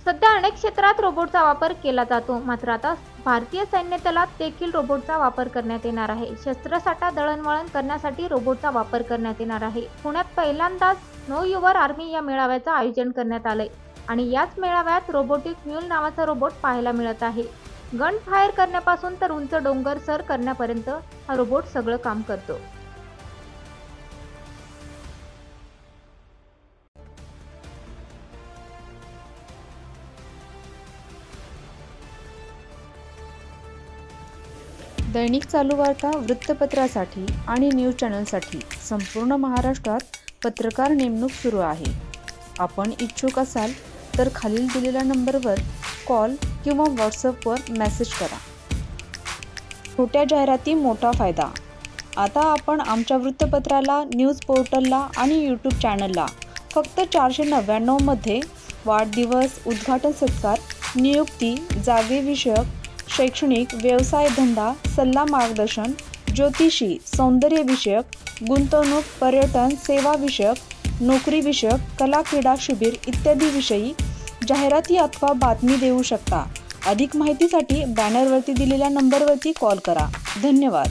सध्या अनेक क्षेत्रात रोबोटचा वापर केला जातो, मात्र आता भारतीय सैन्य दलात देखील रोबोटचा वापर करण्यात येणार आहे. शस्त्रसाठा दळणवळण करण्यासाठी रोबोटचा वापर करण्यात येणार आहे. पुण्यात पहिल्यांदाच नो युवर आर्मी या मेळाव्याचं आयोजन करण्यात आलंय आणि याच मेळाव्यात रोबोटिक म्यूल नावाचा रोबोट पाहायला मिळत आहे. गन फायर करण्यापासून तर उंच डोंगर सर करण्यापर्यंत हा रोबोट सगळं काम करतो. दैनिक चालू वार्ता वृत्तपत्रासाठी आणि न्यूज चॅनलसाठी संपूर्ण महाराष्ट्रात पत्रकार नेमणूक सुरू आहे. आपण इच्छुक असाल तर खालील दिलेल्या नंबरवर कॉल किंवा व्हॉट्सअपवर मेसेज करा. छोट्या जाहिराती मोठा फायदा. आता आपण आमच्या वृत्तपत्राला, न्यूज पोर्टलला आणि यूट्यूब चॅनलला फक्त 499 मध्ये वाढदिवस, उद्घाटन सत्कार, नियुक्ती, जागेविषयक, शैक्षणिक, व्यवसाय धंदा, सल्ला मार्गदर्शन, ज्योतिषी, सौंदर्यविषयक, गुंतवणूक, पर्यटन, सेवाविषयक, नोकरीविषयक, कला क्रीडा शिबिर इत्यादी विषयी जाहिराती अथवा बातमी देऊ शकता. अधिक माहितीसाठी बॅनरवरती दिलेल्या नंबरवरती कॉल करा. धन्यवाद.